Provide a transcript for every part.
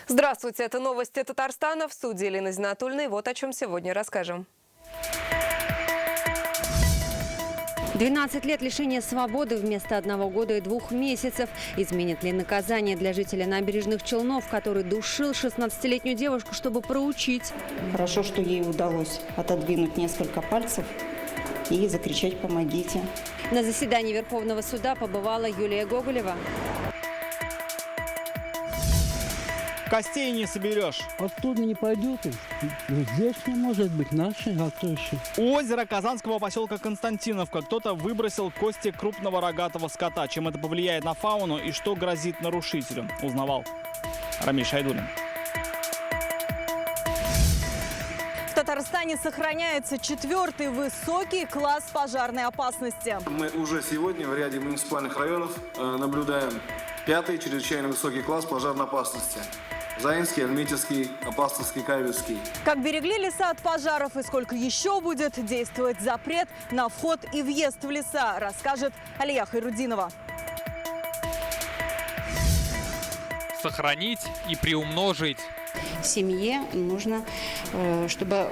Здравствуйте, это новости Татарстана. В студии Елена Зинатульна. Вот о чем сегодня расскажем. 12 лет лишения свободы вместо 1 года и 2 месяцев. Изменит ли наказание для жителя набережных Челнов, который душил 16-летнюю девушку, чтобы проучить? Хорошо, что ей удалось отодвинуть несколько пальцев и закричать «помогите». На заседании Верховного суда побывала Юлия Гоголева. Костей не соберешь. Оттуда не пойдет. Здесь не может быть наши, а кто еще? У озера казанского поселка Константиновка кто-то выбросил кости крупного рогатого скота. Чем это повлияет на фауну и что грозит нарушителю, узнавал Рамиль Шайдуллин. В Татарстане сохраняется 4-й высокий класс пожарной опасности. Мы уже сегодня в ряде муниципальных районов наблюдаем 5-й чрезвычайно высокий класс пожарной опасности. Заинский, Альметьевский, Апостольский, Каверский. Как берегли леса от пожаров и сколько еще будет действовать запрет на вход и въезд в леса, расскажет Алия Хайрудинова. Сохранить и приумножить. Семье нужно, чтобы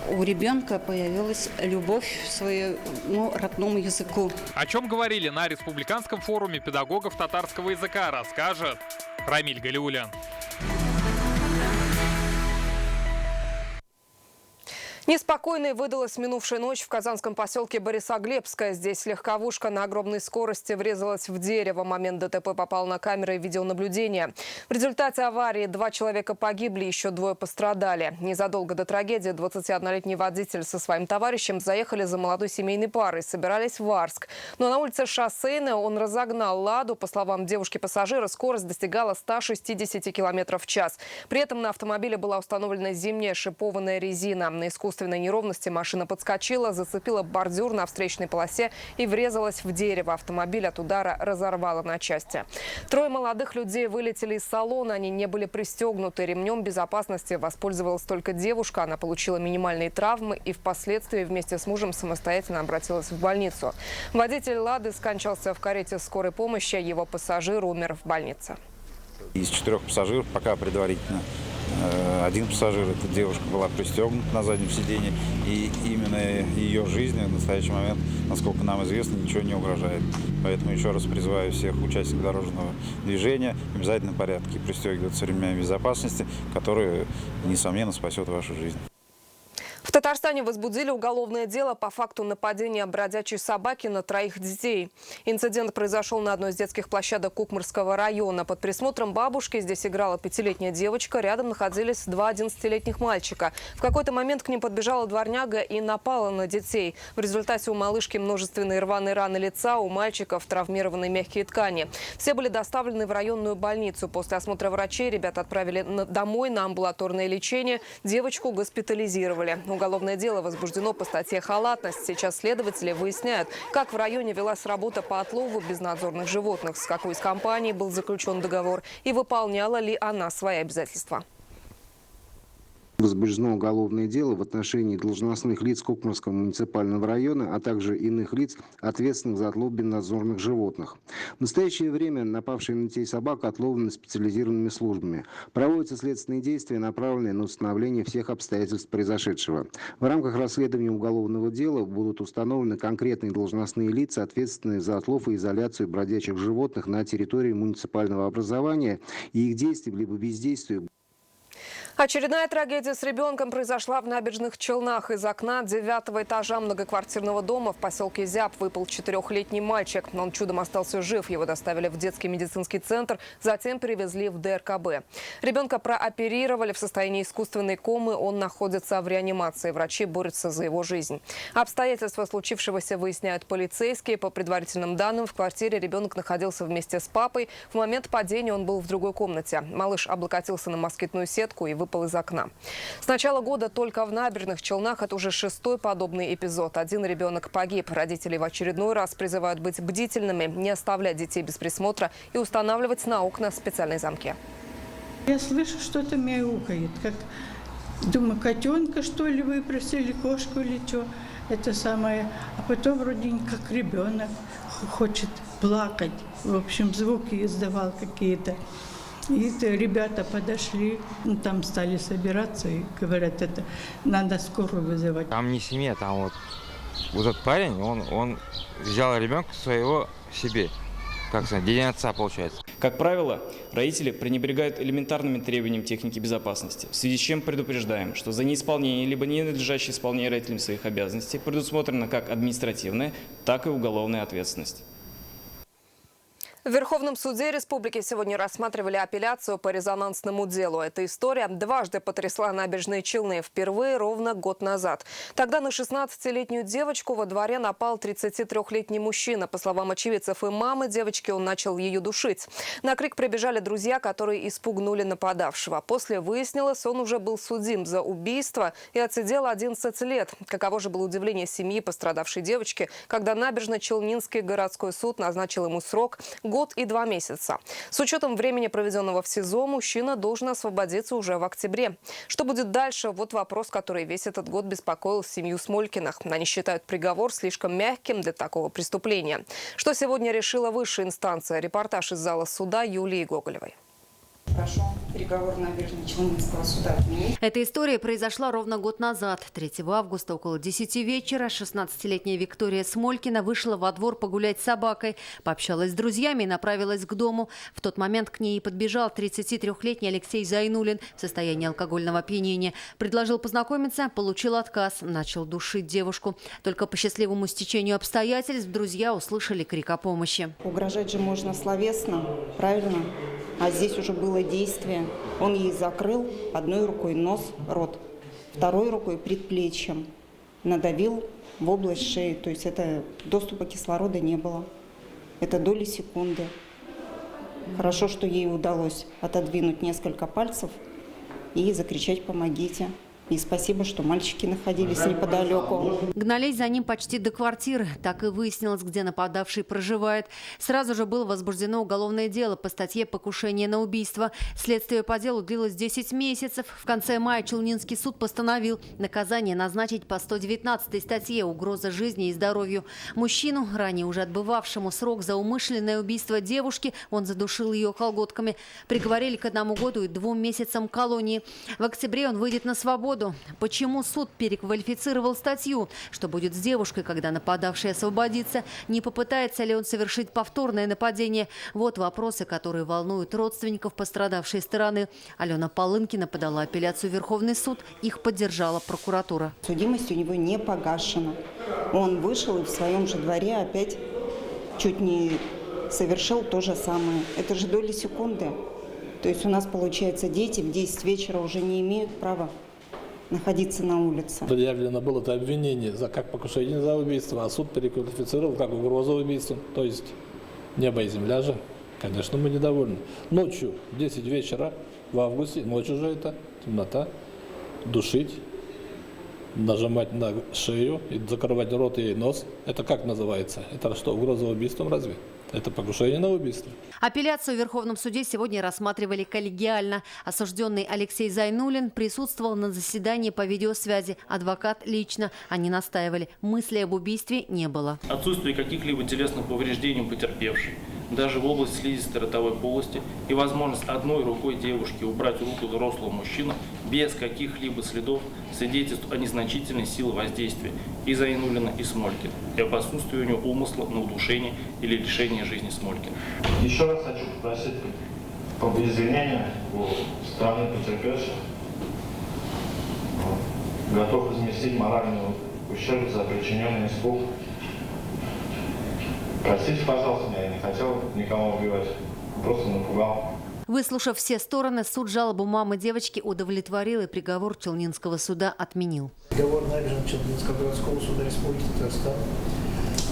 у ребенка появилась любовь к своему родному языку. О чем говорили на Республиканском форуме педагогов татарского языка, расскажет Рамиль Галиулян. Неспокойной выдалась минувшая ночь в казанском поселке Борисоглебское. Здесь легковушка на огромной скорости врезалась в дерево. Момент ДТП попал на камеры видеонаблюдения. В результате аварии 2 человека погибли, еще 2 пострадали. Незадолго до трагедии 21-летний водитель со своим товарищем заехали за молодой семейной парой, собирались в Арск. Но на улице Шоссейная он разогнал «Ладу». По словам девушки-пассажира, скорость достигала 160 км в час. При этом на автомобиле была установлена зимняя шипованная резина. На искусственной неровности машина подскочила, зацепила бордюр на встречной полосе и врезалась в дерево. Автомобиль от удара разорвало на части. 3 молодых людей вылетели из салона. Они не были пристегнуты. Ремнем безопасности воспользовалась только девушка. Она получила минимальные травмы и впоследствии вместе с мужем самостоятельно обратилась в больницу. Водитель «Лады» скончался в карете скорой помощи. Его пассажир умер в больнице. Из 4 пассажиров пока предварительно 1 пассажир, эта девушка, была пристегнута на заднем сиденье, и именно ее жизни в настоящий момент, насколько нам известно, ничего не угрожает. Поэтому еще раз призываю всех участников дорожного движения в обязательном порядке пристегиваться ремнями безопасности, которые, несомненно, спасет вашу жизнь. В Татарстане возбудили уголовное дело по факту нападения бродячей собаки на 3 детей. Инцидент произошел на одной из детских площадок Кукмарского района. Под присмотром бабушки здесь играла 5-летняя девочка. Рядом находились 2 11-летних мальчика. В какой-то момент к ним подбежала дворняга и напала на детей. В результате у малышки множественные рваные раны лица, у мальчиков травмированные мягкие ткани. Все были доставлены в районную больницу. После осмотра врачей ребят отправили домой на амбулаторное лечение. Девочку госпитализировали. Уголовное дело возбуждено по статье «Халатность». Сейчас следователи выясняют, как в районе велась работа по отлову безнадзорных животных, с какой из компаний был заключен договор и выполняла ли она свои обязательства. Возбуждено уголовное дело в отношении должностных лиц Кукмарского муниципального района, а также иных лиц, ответственных за отлов безнадзорных животных. В настоящее время напавшая на детей собака отловлена специализированными службами. Проводятся следственные действия, направленные на установление всех обстоятельств произошедшего. В рамках расследования уголовного дела будут установлены конкретные должностные лица, ответственные за отлов и изоляцию бродячих животных на территории муниципального образования, и их действия либо бездействие. Очередная трагедия с ребенком произошла в набережных Челнах. Из окна 9-го этажа многоквартирного дома в поселке Зяб выпал 4-летний мальчик. Он чудом остался жив. Его доставили в детский медицинский центр, затем перевезли в ДРКБ. Ребенка прооперировали в состоянии искусственной комы. Он находится в реанимации. Врачи борются за его жизнь. Обстоятельства случившегося выясняют полицейские. По предварительным данным, в квартире ребенок находился вместе с папой. В момент падения он был в другой комнате. Малыш облокотился на москитную сетку и выпал из окна. С начала года только в набережных Челнах это уже 6-й подобный эпизод. 1 ребенок погиб. Родители в очередной раз призывают быть бдительными, не оставлять детей без присмотра и устанавливать на окна специальные замки. Я слышу, что-то мяукает. Как, думаю, котенка, что ли, выбросили, кошку или что. Это самое. А потом вроде как ребенок хочет плакать. В общем, звуки издавал какие-то. И ребята подошли, ну, там стали собираться и говорят, это надо скорую вызывать. Там не семья, там вот этот парень, он взял ребенка своего себе. Как сказать, день отца получается. Как правило, родители пренебрегают элементарными требованиями техники безопасности, в связи с чем предупреждаем, что за неисполнение либо ненадлежащее исполнение родителями своих обязанностей предусмотрена как административная, так и уголовная ответственность. В Верховном суде республики сегодня рассматривали апелляцию по резонансному делу. Эта история дважды потрясла набережные Челны. Впервые ровно год назад. Тогда на 16-летнюю девочку во дворе напал 33-летний мужчина. По словам очевидцев и мамы девочки, он начал ее душить. На крик прибежали друзья, которые испугнули нападавшего. После выяснилось, он уже был судим за убийство и отсидел 11 лет. Каково же было удивление семьи пострадавшей девочки, когда Набережно-Челнинский городской суд назначил ему срок – год и 2 месяца. С учетом времени, проведенного в СИЗО, мужчина должен освободиться уже в октябре. Что будет дальше? Вот вопрос, который весь этот год беспокоил семью Смолькиных. Они считают приговор слишком мягким для такого преступления. Что сегодня решила высшая инстанция? Репортаж из зала суда Юлии Гоголевой. Прошу приговор Набережно-Челнинского суда отменить. Эта история произошла ровно год назад. 3 августа около 10 вечера 16-летняя Виктория Смолькина вышла во двор погулять с собакой, пообщалась с друзьями и направилась к дому. В тот момент к ней подбежал 33-летний Алексей Зайнулин в состоянии алкогольного опьянения. Предложил познакомиться, получил отказ, начал душить девушку. Только по счастливому стечению обстоятельств друзья услышали крик о помощи. Угрожать же можно словесно, правильно? А здесь уже было действие. Он ей закрыл одной рукой нос, рот, второй рукой предплечьем. Надавил в область шеи. То есть это доступа кислорода не было. Это доли секунды. Хорошо, что ей удалось отодвинуть несколько пальцев и закричать «помогите». И спасибо, что мальчики находились неподалеку. Гнались за ним почти до квартиры. Так и выяснилось, где нападавший проживает. Сразу же было возбуждено уголовное дело по статье «Покушение на убийство». Следствие по делу длилось 10 месяцев. В конце мая Челнинский суд постановил наказание назначить по 119 статье «Угроза жизни и здоровью». Мужчину, ранее уже отбывавшему срок за умышленное убийство девушки, он задушил ее колготками, приговорили к 1 году и 2 месяцам колонии. В октябре он выйдет на свободу. Почему суд переквалифицировал статью? Что будет с девушкой, когда нападавший освободится? Не попытается ли он совершить повторное нападение? Вот вопросы, которые волнуют родственников пострадавшей стороны. Алена Полынкина подала апелляцию в Верховный суд. Их поддержала прокуратура. Судимость у него не погашена. Он вышел и в своем же дворе опять чуть не совершил то же самое. Это же доли секунды. То есть у нас, получается, дети в 10 вечера уже не имеют права находиться на улице. Предъявлено было это обвинение как покушение за убийство, а суд переквалифицировал как угрозу убийству. То есть небо и земля же. Конечно, мы недовольны. Ночью, 10 вечера, в августе, ночью же это, темнота, душить, нажимать на шею и закрывать рот и нос. Это как называется? Это что, угроза убийством разве? Это покушение на убийство. Апелляцию в Верховном суде сегодня рассматривали коллегиально. Осужденный Алексей Зайнулин присутствовал на заседании по видеосвязи. Адвокат лично. Они настаивали. Мысли об убийстве не было. Отсутствие каких-либо телесных повреждений у потерпевшей, даже в области слизистой ротовой полости, и возможность одной рукой девушки убрать руку взрослого мужчину без каких-либо следов свидетельствует о незначительной силе воздействия и Зайнулина, и Смолькина, и об отсутствии у него умысла на удушение или лишение жизни Смолькина. Еще раз хочу попросить об извинении у стороны потерпевших. Готов возместить моральный ущерб за причиненный испуг. Простите, пожалуйста, я не хотел никого убивать, просто напугал. Выслушав все стороны, суд жалобу мамы девочки удовлетворил и приговор Челнинского суда отменил. Приговор Набережно-Челнинского городского суда Республики Татарстан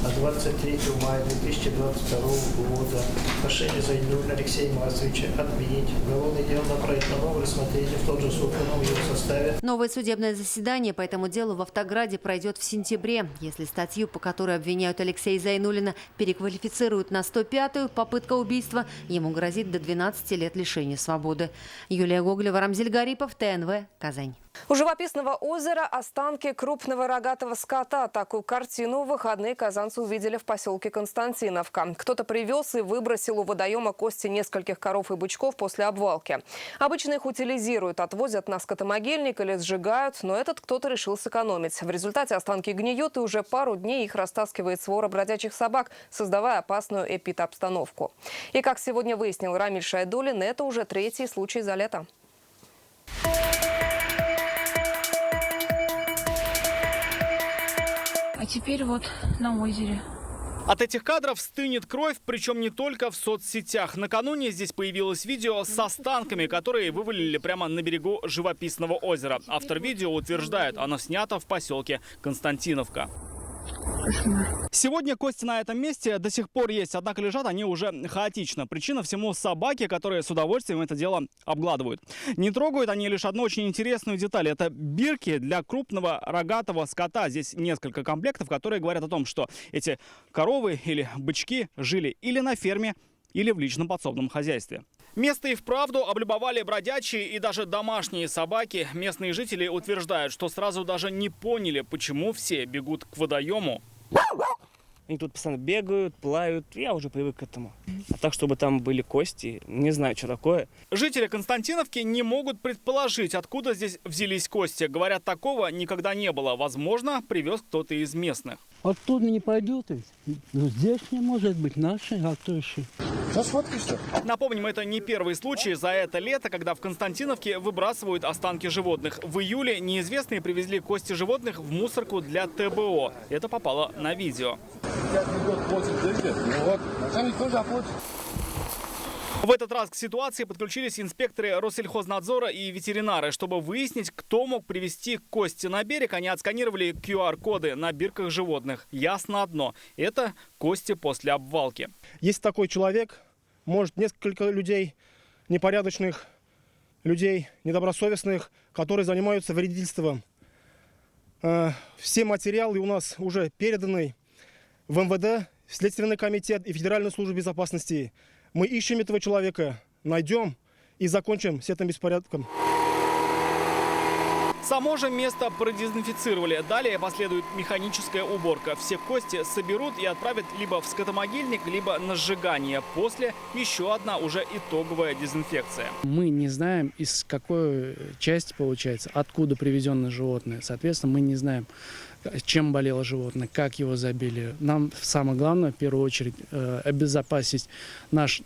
от 23 мая 2022 года в отношении Зайнулина Алексея Марсовича отменить. Уголовное дело направить на новое рассмотрение в тот же суд в новом его составе. Новое судебное заседание по этому делу в Автограде пройдет в сентябре. Если статью, по которой обвиняют Алексея Зайнулина, переквалифицируют на 105-ю попытка убийства, ему грозит до 12 лет лишения свободы. Юлия Гоголева, Рамзиль Гарипов, ТНВ, Казань. У живописного озера останки крупного рогатого скота. Такую картину в выходные казанцы увидели в поселке Константиновка. Кто-то привез и выбросил у водоема кости нескольких коров и бычков после обвалки. Обычно их утилизируют, отвозят на скотомогильник или сжигают, но этот кто-то решил сэкономить. В результате останки гниют, и уже пару дней их растаскивает свора бродячих собак, создавая опасную эпидобстановку. И как сегодня выяснил Рамиль Шайдуллин, это уже третий случай за лето. А теперь вот на озере. От этих кадров стынет кровь, причем не только в соцсетях. Накануне здесь появилось видео с останками, которые вывалили прямо на берегу живописного озера. Автор видео утверждает, оно снято в поселке Константиновка. Сегодня кости на этом месте до сих пор есть, однако лежат они уже хаотично. Причина всему собаки, которые с удовольствием это дело обгладывают. Не трогают они лишь одну очень интересную деталь. Это бирки для крупного рогатого скота. Здесь несколько комплектов, которые говорят о том, что эти коровы или бычки жили или на ферме, или в личном подсобном хозяйстве. Место и вправду облюбовали бродячие и даже домашние собаки. Местные жители утверждают, что сразу даже не поняли, почему все бегут к водоему. Они тут постоянно бегают, плавают. Я уже привык к этому. А так, чтобы там были кости, не знаю, что такое. Жители Константиновки не могут предположить, откуда здесь взялись кости. Говорят, такого никогда не было. Возможно, привез кто-то из местных. Оттуда не пойдет. Ну, здесь не может быть наши, а кто еще? Напомним, это не первый случай за это лето, когда в Константиновке выбрасывают останки животных. В июле неизвестные привезли кости животных в мусорку для ТБО. Это попало на видео. В этот раз к ситуации подключились инспекторы Россельхознадзора и ветеринары. Чтобы выяснить, кто мог привезти кости на берег, они отсканировали QR-коды на бирках животных. Ясно одно – это кости после обвалки. Если такой человек, может несколько людей, непорядочных людей, недобросовестных, которые занимаются вредительством. Все материалы у нас уже переданы в МВД, в Следственный комитет и Федеральную службу безопасности. Мы ищем этого человека, найдем и закончим с этим беспорядком. Само же место продезинфицировали. Далее последует механическая уборка. Все кости соберут и отправят либо в скотомогильник, либо на сжигание. После еще одна уже итоговая дезинфекция. Мы не знаем, из какой части получается, откуда привезенное животное. Соответственно, мы не знаем, чем болело животное, как его забили. Нам самое главное, в первую очередь, обезопасить наш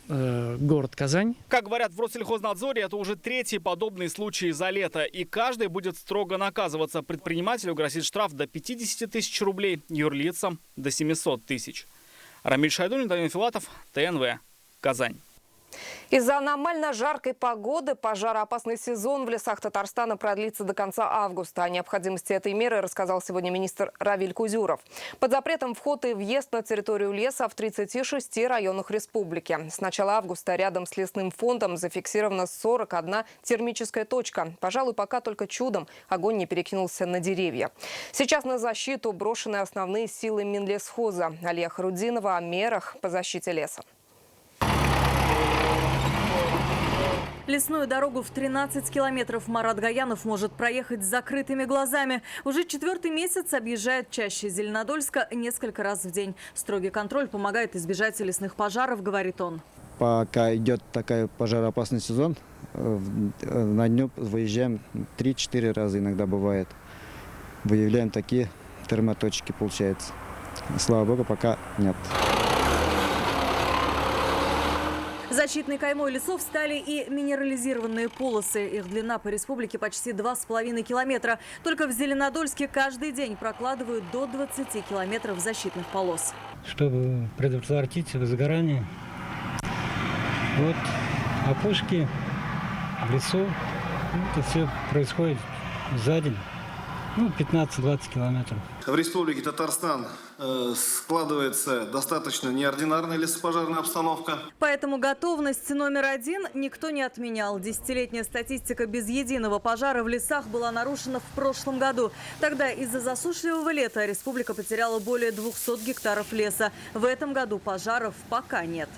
город Казань. Как говорят в Россельхознадзоре, это уже третий подобный случай за лето. И каждый будет строго наказываться. Предпринимателю грозит штраф до 50 тысяч рублей, юрлицам до 700 тысяч. Рамиль Шайдуллин, Данил Филатов, ТНВ, Казань. Из-за аномально жаркой погоды пожароопасный сезон в лесах Татарстана продлится до конца августа. О необходимости этой меры рассказал сегодня министр Равиль Кузюров. Под запретом вход и въезд на территорию леса в 36 районах республики. С начала августа рядом с лесным фондом зафиксирована 41 термическая точка. Пожалуй, пока только чудом огонь не перекинулся на деревья. Сейчас на защиту брошены основные силы Минлесхоза. Алия Харудинова о мерах по защите леса. Лесную дорогу в 13 километров Марат Гаянов может проехать с закрытыми глазами. Уже 4-й месяц объезжает чаще Зеленодольска несколько раз в день. Строгий контроль помогает избежать лесных пожаров, говорит он. Пока идет такой пожароопасный сезон, на дню выезжаем 3-4 раза иногда бывает. Выявляем такие термоточки, получается. Слава богу, пока нет. Защитной каймой лесов стали и минерализированные полосы. Их длина по республике почти 2,5 километра. Только в Зеленодольске каждый день прокладывают до 20 километров защитных полос. Чтобы предотвратить возгорание, вот опушки в лесу, это все происходит за день. 15-20 километров. В Республике Татарстан складывается достаточно неординарная лесопожарная обстановка. Поэтому готовность номер 1 никто не отменял. Десятилетняя статистика без единого пожара в лесах была нарушена в прошлом году. Тогда из-за засушливого лета республика потеряла более 200 гектаров леса. В этом году пожаров пока нет.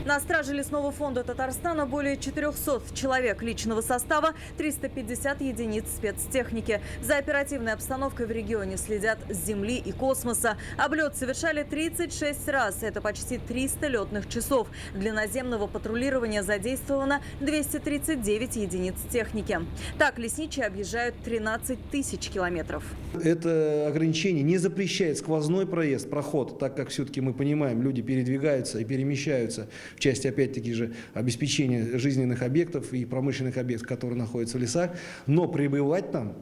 На страже лесного фонда Татарстана более 400 человек личного состава, 350 единиц спецтехники. За оперативной обстановкой в регионе следят с земли и космоса. Облет совершали 36 раз. Это почти 300 летных часов. Для наземного патрулирования задействовано 239 единиц техники. Так, лесничие объезжают 13 тысяч километров. Это ограничение не запрещает сквозной проезд, проход, так как все-таки мы понимаем, люди передвигаются и перемещаются в части, опять-таки же, обеспечения жизненных объектов и промышленных объектов, которые находятся в лесах, но пребывать там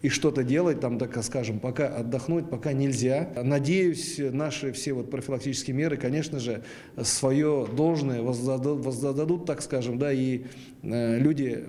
и что-то делать там, так скажем, пока отдохнуть, пока нельзя. Надеюсь, наши все профилактические меры, конечно же, свое должное воздадут, так скажем, да, и люди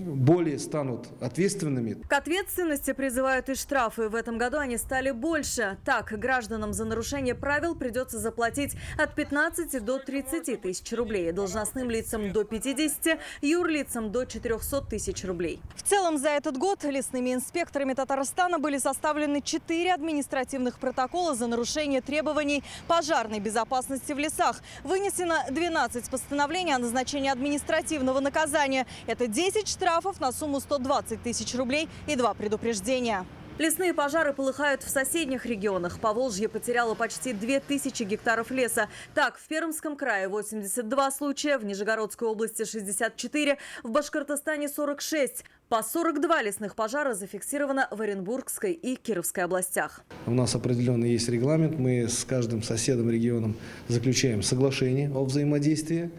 более станут ответственными. К ответственности призывают и штрафы. В этом году они стали больше. Так, гражданам за нарушение правил придется заплатить от 15 до 30 тысяч рублей. Должностным лицам до 50, юрлицам до 400 тысяч рублей. В целом за этот год лесными инспекторами Татарстана были составлены 4 административных протокола за нарушение требований пожарной безопасности в лесах. Вынесено 12 постановлений о назначении административного наказания. Это 10 штрафов на сумму 120 тысяч рублей и 2 предупреждения. Лесные пожары полыхают в соседних регионах. Поволжье потеряло почти 2000 гектаров леса. Так, в Пермском крае 82 случая, в Нижегородской области 64, в Башкортостане 46. По 42 лесных пожара зафиксировано в Оренбургской и Кировской областях. У нас определенный есть регламент. Мы с каждым соседом регионом заключаем соглашение о взаимодействии,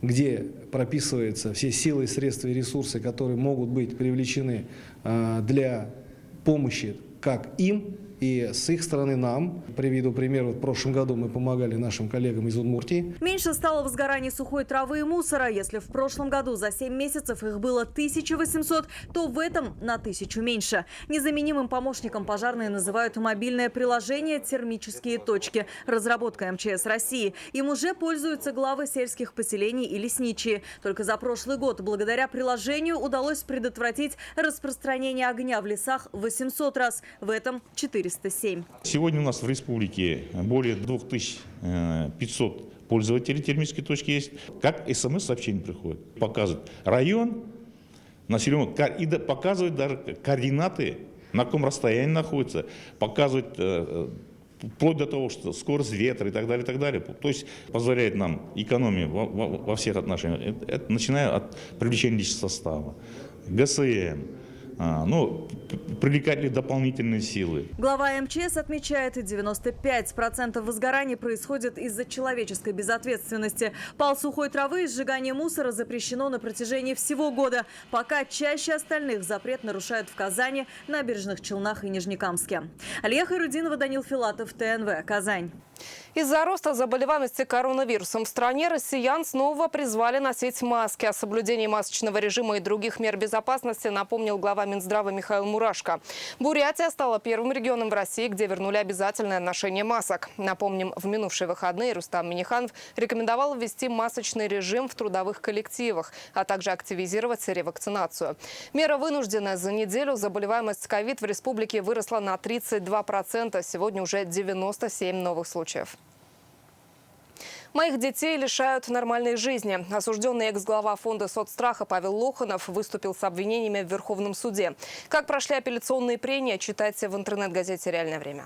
где прописываются все силы, средства и ресурсы, которые могут быть привлечены для помощи как им и с их стороны нам. Приведу пример. В прошлом году мы помогали нашим коллегам из Удмуртии. Меньше стало возгораний сухой травы и мусора. Если в прошлом году за 7 месяцев их было 1800, то в этом на 1000 меньше. Незаменимым помощником пожарные называют мобильное приложение «Термические точки». Разработка МЧС России. Им уже пользуются главы сельских поселений и лесничие. Только за прошлый год благодаря приложению удалось предотвратить распространение огня в лесах 800 раз. В этом 407. Сегодня у нас в республике более 2500 пользователей термической точки есть. Как СМС-сообщение приходит. Показывает район, населенный, и показывает даже координаты, на каком расстоянии находится. Показывает вплоть до того, что скорость ветра и так далее, и так далее. То есть позволяет нам экономию во всех отношениях. Это начиная от привлечения личного состава, ГСМ, привлекать ли дополнительные силы. Глава МЧС отмечает, 95% возгораний происходит из-за человеческой безответственности. Пал сухой травы и сжигание мусора запрещено на протяжении всего года. Пока чаще остальных запрет нарушают в Казани, Набережных Челнах и Нижнекамске. Алия Хайрудинова, Данил Филатов, ТНВ, Казань. Из-за роста заболеваемости коронавирусом в стране россиян снова призвали носить маски. О соблюдении масочного режима и других мер безопасности напомнил глава Минздрава Михаил Мурашко. Бурятия стала первым регионом в России, где вернули обязательное ношение масок. Напомним, в минувшие выходные Рустам Минниханов рекомендовал ввести масочный режим в трудовых коллективах, а также активизировать ревакцинацию. Мера вынужденная. За неделю заболеваемость ковид в республике выросла на 32%. Сегодня уже 97 новых случаев. Моих детей лишают нормальной жизни. Осужденный экс-глава фонда соцстраха Павел Лоханов выступил с обвинениями в Верховном суде. Как прошли апелляционные прения, читайте в интернет-газете «Реальное время».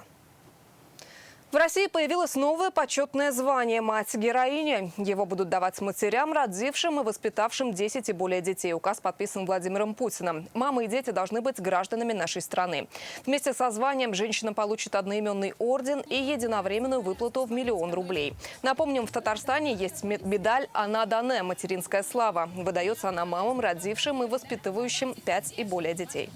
В России появилось новое почетное звание «Мать-героиня». Его будут давать матерям, родившим и воспитавшим 10 и более детей. Указ подписан Владимиром Путиным. Мамы и дети должны быть гражданами нашей страны. Вместе со званием женщина получит одноименный орден и единовременную выплату в 1 000 000 рублей. Напомним, в Татарстане есть медаль «Ана Дане» – материнская слава. Выдается она мамам, родившим и воспитывающим 5 и более детей.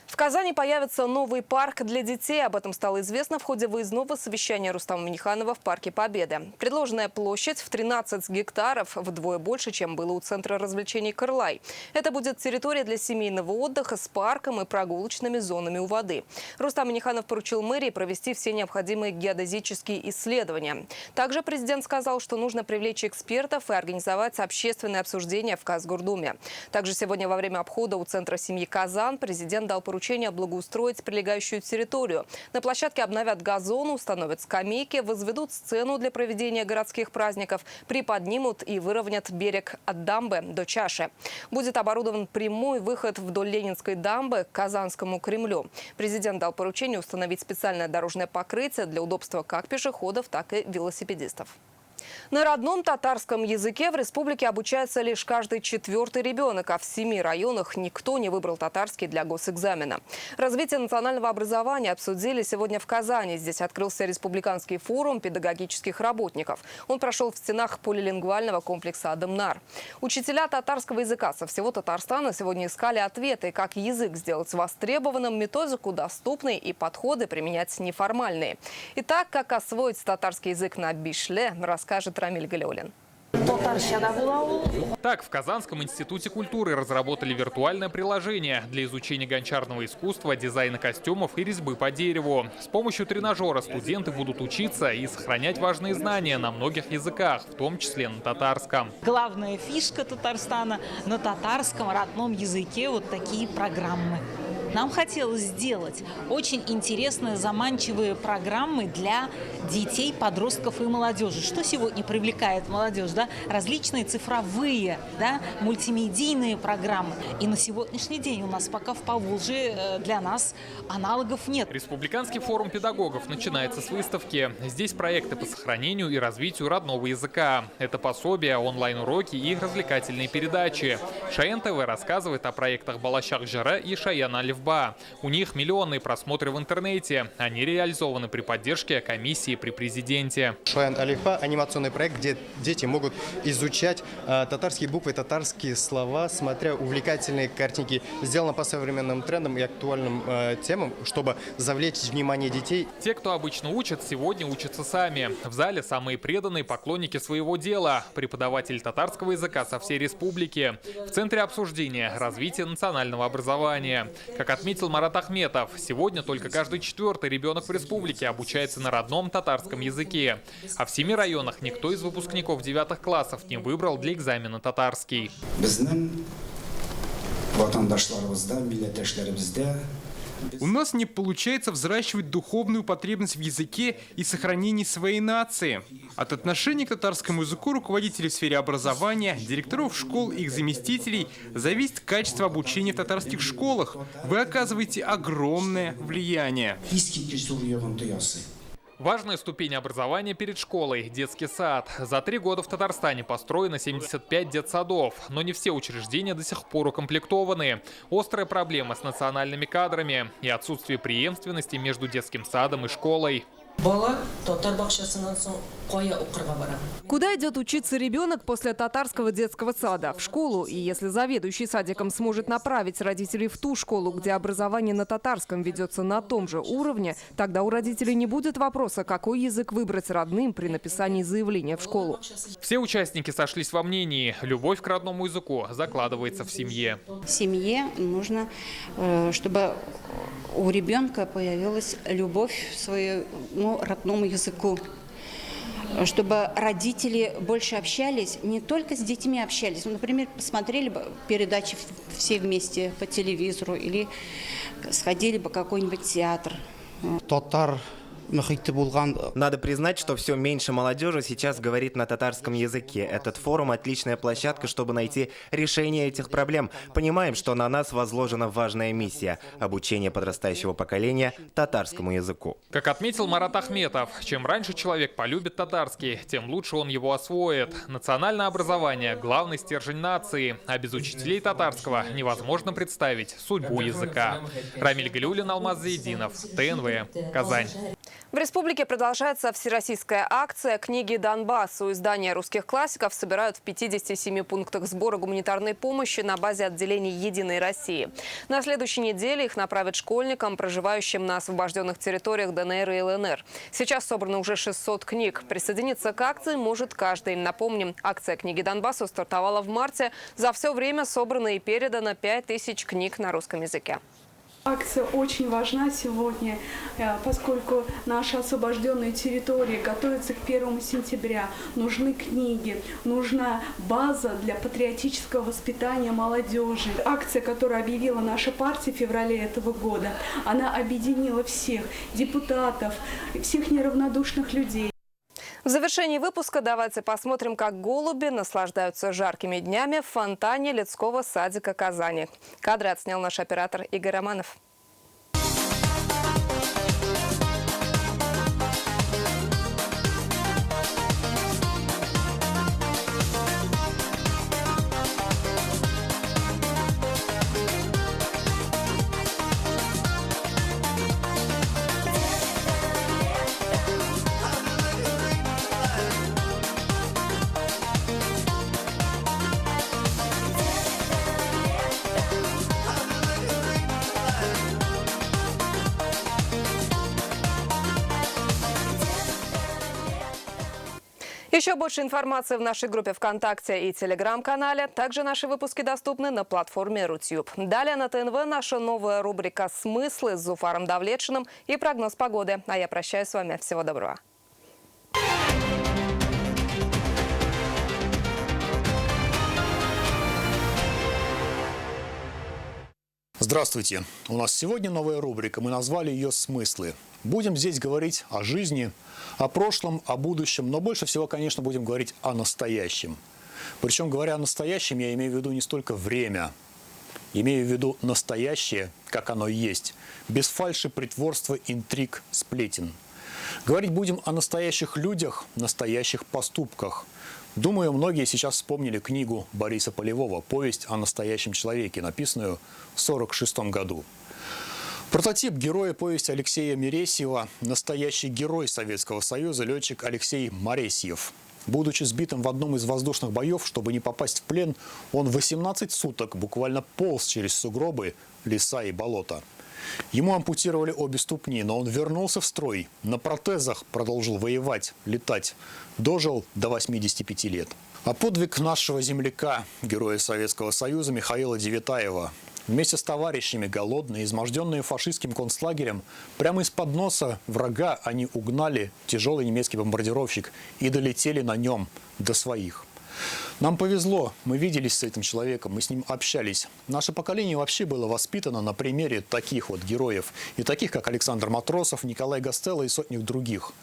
В Казани появится новый парк для детей. Об этом стало известно в ходе выездного совещания Рустама Минниханова в Парке Победы. Предложенная площадь в 13 гектаров, вдвое больше, чем было у Центра развлечений «Кырлай». Это будет территория для семейного отдыха с парком и прогулочными зонами у воды. Рустам Минниханов поручил мэрии провести все необходимые геодезические исследования. Также президент сказал, что нужно привлечь экспертов и организовать общественное обсуждение в Казгордуме. Также сегодня во время обхода у Центра семьи «Казан» президент дал поручение поручение благоустроить прилегающую территорию. На площадке обновят газон, установят скамейки, возведут сцену для проведения городских праздников, приподнимут и выровнят берег от дамбы до чаши. Будет оборудован прямой выход вдоль Ленинской дамбы к Казанскому Кремлю. Президент дал поручение установить специальное дорожное покрытие для удобства как пешеходов, так и велосипедистов. На родном татарском языке в республике обучается лишь каждый 4-й ребенок, а в 7 районах никто не выбрал татарский для госэкзамена. Развитие национального образования обсудили сегодня в Казани. Здесь открылся республиканский форум педагогических работников. Он прошел в стенах полилингвального комплекса «Адамнар». Учителя татарского языка со всего Татарстана сегодня искали ответы, как язык сделать востребованным, методику доступной и подходы применять неформальные. Итак, как освоить татарский язык на бишле, расскажет Рамиль Галиуллин. Так, в Казанском институте культуры разработали виртуальное приложение для изучения гончарного искусства, дизайна костюмов и резьбы по дереву. С помощью тренажера студенты будут учиться и сохранять важные знания на многих языках, в том числе на татарском. Главная фишка Татарстана – на татарском родном языке вот такие программы. Нам хотелось сделать очень интересные, заманчивые программы для детей, подростков и молодежи. Что сегодня привлекает молодежь? Да? Различные цифровые, да, мультимедийные программы. И на сегодняшний день у нас пока в Поволжье для нас аналогов нет. Республиканский форум педагогов начинается с выставки. Здесь проекты по сохранению и развитию родного языка. Это пособия, онлайн-уроки и развлекательные передачи. Шаян ТВ рассказывает о проектах Балашах-Жара и Шаян Алифба. У них миллионные просмотры в интернете. Они реализованы при поддержке комиссии при президенте. Шаян Алифба – анимационный проект, где дети могут изучать татарские буквы, татарские слова, смотря увлекательные картинки. Сделано по современным трендам и актуальным темам, чтобы завлечь внимание детей. Те, кто обычно учат, сегодня учатся сами. В зале самые преданные поклонники своего дела. Преподаватели татарского языка со всей республики. В центре обсуждения – развитие национального образования. Как отметил Марат Ахметов, сегодня только каждый 4-й ребенок в республике обучается на родном татарском языке. А в 7 районах никто из выпускников 9 классов не выбрал для экзамена татарский. У нас не получается взращивать духовную потребность в языке и сохранении своей нации. От отношения к татарскому языку руководителей в сфере образования, директоров школ и их заместителей зависит качество обучения в татарских школах. Вы оказываете огромное влияние. Важная ступень образования перед школой – детский сад. За 3 года в Татарстане построено 75 детсадов, но не все учреждения до сих пор укомплектованы. Острая проблема с национальными кадрами и отсутствие преемственности между детским садом и школой. Куда идет учиться ребенок после татарского детского сада? В школу. И если заведующий садиком сможет направить родителей в ту школу, где образование на татарском ведется на том же уровне, тогда у родителей не будет вопроса, какой язык выбрать родным при написании заявления в школу. Все участники сошлись во мнении – любовь к родному языку закладывается в семье. В семье нужно, чтобы у ребенка появилась любовь к своему родному языку. Чтобы родители больше общались, не только с детьми общались. Например, посмотрели бы передачи все вместе по телевизору или сходили бы в какой-нибудь театр. Надо признать, что все меньше молодежи сейчас говорит на татарском языке. Этот форум – отличная площадка, чтобы найти решение этих проблем. Понимаем, что на нас возложена важная миссия – обучение подрастающего поколения татарскому языку. Как отметил Марат Ахметов, чем раньше человек полюбит татарский, тем лучше он его освоит. Национальное образование – главный стержень нации, а без учителей татарского невозможно представить судьбу языка. Рамиль Галиуллин, Алмаз Заидинов, ТНВ, Казань. В республике продолжается всероссийская акция «Книги Донбасса». У издания русских классиков собирают в 57 пунктах сбора гуманитарной помощи на базе отделений «Единой России». На следующей неделе их направят школьникам, проживающим на освобожденных территориях ДНР и ЛНР. Сейчас собрано уже 600 книг. Присоединиться к акции может каждый. Напомним, акция «Книги Донбасса» стартовала в марте. За все время собрано и передано 5000 книг на русском языке. Акция очень важна сегодня, поскольку наши освобожденные территории готовятся к 1 сентября. Нужны книги, нужна база для патриотического воспитания молодежи. Акция, которую объявила наша партия в феврале этого года, она объединила всех депутатов, всех неравнодушных людей. В завершении выпуска давайте посмотрим, как голуби наслаждаются жаркими днями в фонтане Людского садика Казани. Кадры отснял наш оператор Игорь Романов. Еще больше информации в нашей группе ВКонтакте и Телеграм-канале. Также наши выпуски доступны на платформе Рутюб. Далее на ТНВ наша новая рубрика «Смыслы» с Зуфаром Давлетшиным и прогноз погоды. А я прощаюсь с вами. Всего доброго. Здравствуйте! У нас сегодня новая рубрика. Мы назвали ее «Смыслы». Будем здесь говорить о жизни, о прошлом, о будущем, но больше всего, конечно, будем говорить о настоящем. Причем, говоря о настоящем, я имею в виду не столько время, имею в виду настоящее, как оно есть, без фальши, притворства, интриг, сплетен. Говорить будем о настоящих людях, настоящих поступках. Думаю, многие сейчас вспомнили книгу Бориса Полевого «Повесть о настоящем человеке», написанную в 1946 году. Прототип героя повести Алексея Мересьева – настоящий герой Советского Союза, летчик Алексей Моресьев. Будучи сбитым в одном из воздушных боев, чтобы не попасть в плен, он 18 суток буквально полз через сугробы, леса и болота. Ему ампутировали обе ступни, но он вернулся в строй. На протезах продолжил воевать, летать. Дожил до 85 лет. А подвиг нашего земляка, героя Советского Союза Михаила Девятаева. Вместе с товарищами, голодные, изможденные фашистским концлагерем, прямо из-под носа врага они угнали тяжелый немецкий бомбардировщик и долетели на нем до своих. Нам повезло, мы виделись с этим человеком, мы с ним общались. Наше поколение вообще было воспитано на примере таких вот героев. И таких, как Александр Матросов, Николай Гастелло и сотни других.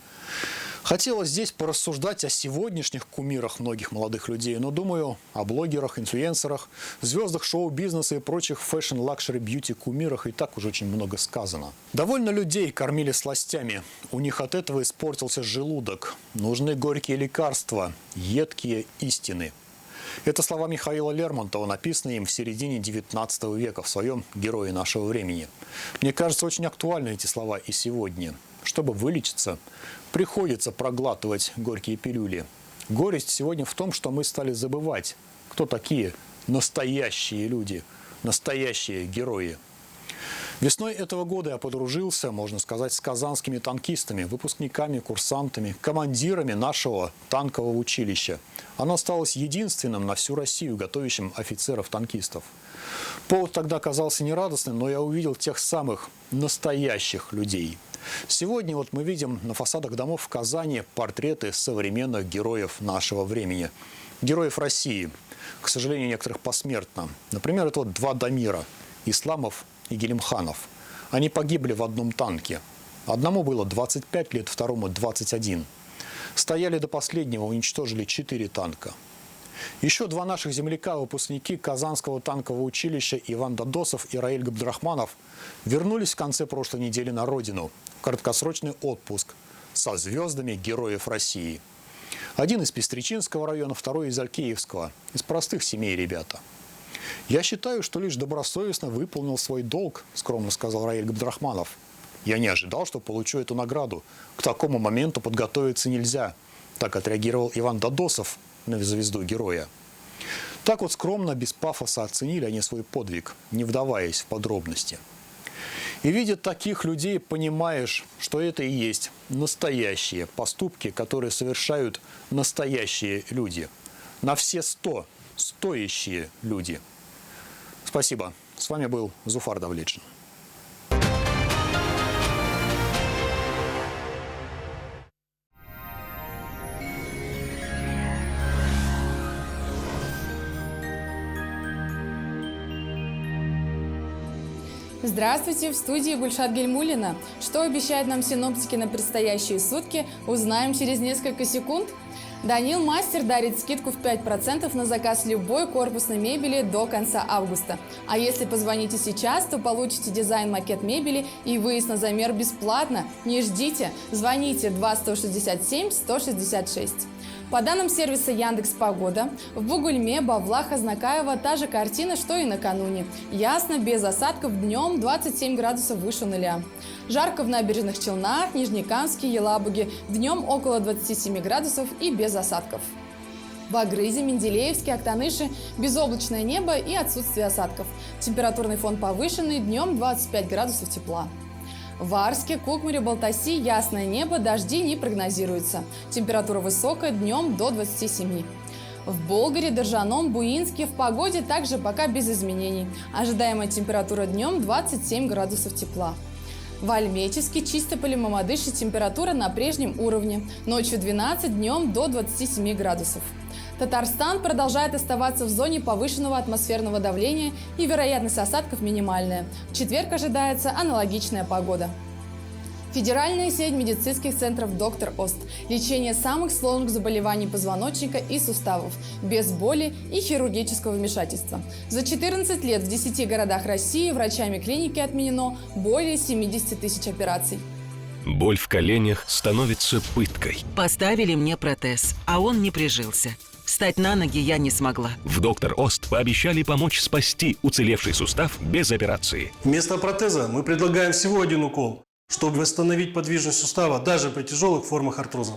Хотелось здесь порассуждать о сегодняшних кумирах многих молодых людей, но думаю о блогерах, инфлюенсерах, звездах шоу-бизнеса и прочих фэшн, лакшери, бьюти кумирах и так уже очень много сказано. Довольно людей кормили сластями, у них от этого испортился желудок. Нужны горькие лекарства, едкие истины. Это слова Михаила Лермонтова, написанные им в середине XIX века в своем «Герое нашего времени». Мне кажется, очень актуальны эти слова и сегодня. Чтобы вылечиться, приходится проглатывать горькие пилюли. Горесть сегодня в том, что мы стали забывать, кто такие настоящие люди, настоящие герои. Весной этого года я подружился, можно сказать, с казанскими танкистами, выпускниками, курсантами, командирами нашего танкового училища. Оно осталось единственным на всю Россию, готовящим офицеров-танкистов. Повод тогда казался нерадостным, но я увидел тех самых настоящих людей. Сегодня вот мы видим на фасадах домов в Казани портреты современных героев нашего времени. Героев России. К сожалению, некоторых посмертно. Например, это вот два Дамира – Исламов и Гелимханов. Они погибли в одном танке. Одному было 25 лет, второму 21. Стояли до последнего, уничтожили 4 танка. Еще два наших земляка, выпускники Казанского танкового училища Иван Дадосов и Раиль Габдрахманов, вернулись в конце прошлой недели на родину в краткосрочный отпуск со звездами героев России. Один из Пестричинского района, второй из Алькеевского. Из простых семей ребята. «Я считаю, что лишь добросовестно выполнил свой долг», – скромно сказал Раиль Габдрахманов. «Я не ожидал, что получу эту награду. К такому моменту подготовиться нельзя», – так отреагировал Иван Дадосов на звезду героя. Так вот скромно, без пафоса оценили они свой подвиг, не вдаваясь в подробности. И видя таких людей, понимаешь, что это и есть настоящие поступки, которые совершают настоящие люди. На все 100 стоящие люди. Спасибо. С вами был Зуфар Давлетшин. Здравствуйте, в студии Гульшат Гельмуллина. Что обещают нам синоптики на предстоящие сутки, узнаем через несколько секунд. Данил Мастер дарит скидку в 5% на заказ любой корпусной мебели до конца августа. А если позвоните сейчас, то получите дизайн-макет мебели и выезд на замер бесплатно. Не ждите, звоните 2-167-166. По данным сервиса Яндекс.Погода, в Бугульме, Бавлах, Азнакаево та же картина, что и накануне. Ясно, без осадков, днем 27 градусов выше нуля. Жарко в набережных Челнах, Нижнекамске, Елабуге, днем около 27 градусов и без осадков. В Агрызе, Менделеевске, Актаныше безоблачное небо и отсутствие осадков. Температурный фон повышенный, днем 25 градусов тепла. В Арске, Кукмаре, Балтаси ясное небо, дожди не прогнозируются. Температура высокая, днем до 27. В Болгаре, Доржаном, Буинске в погоде также пока без изменений. Ожидаемая температура днем 27 градусов тепла. В Альметьевске, Чистополе, Мамадыше температура на прежнем уровне. Ночью 12, днем до 27 градусов. Татарстан продолжает оставаться в зоне повышенного атмосферного давления и вероятность осадков минимальная. В четверг ожидается аналогичная погода. Федеральная сеть медицинских центров «Доктор Ост». Лечение самых сложных заболеваний позвоночника и суставов, без боли и хирургического вмешательства. За 14 лет в 10 городах России врачами клиники отменено более 70 тысяч операций. Боль в коленях становится пыткой. Поставили мне протез, а он не прижился. Встать на ноги я не смогла. В «Доктор Ост» пообещали помочь спасти уцелевший сустав без операции. Вместо протеза мы предлагаем всего один укол, чтобы восстановить подвижность сустава даже при тяжелых формах артроза.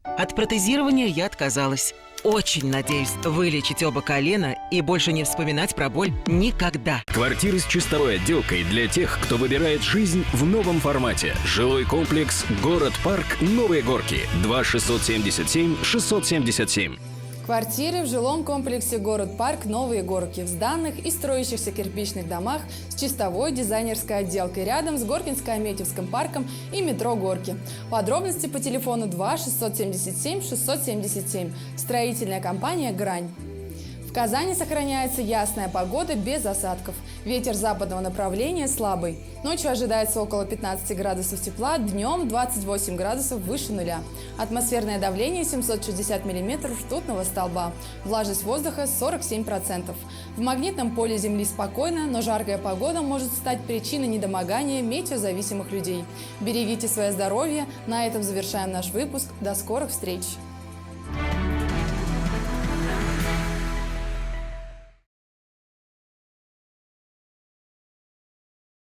От протезирования я отказалась. Очень надеюсь вылечить оба колена и больше не вспоминать про боль никогда. Квартиры с чистовой отделкой для тех, кто выбирает жизнь в новом формате. Жилой комплекс «Город-парк. Новые горки». 2-677-677. Квартиры в жилом комплексе «Город-парк. Новые горки» в сданных и строящихся кирпичных домах с чистовой дизайнерской отделкой рядом с Горкинско-Аметьевским парком и метро «Горки». Подробности по телефону 2-677-677. Строительная компания «Грань». В Казани сохраняется ясная погода без осадков. Ветер западного направления слабый. Ночью ожидается около 15 градусов тепла, днем 28 градусов выше нуля. Атмосферное давление 760 мм ртутного столба. Влажность воздуха 47%. В магнитном поле Земли спокойно, но жаркая погода может стать причиной недомогания метеозависимых людей. Берегите свое здоровье. На этом завершаем наш выпуск. До скорых встреч!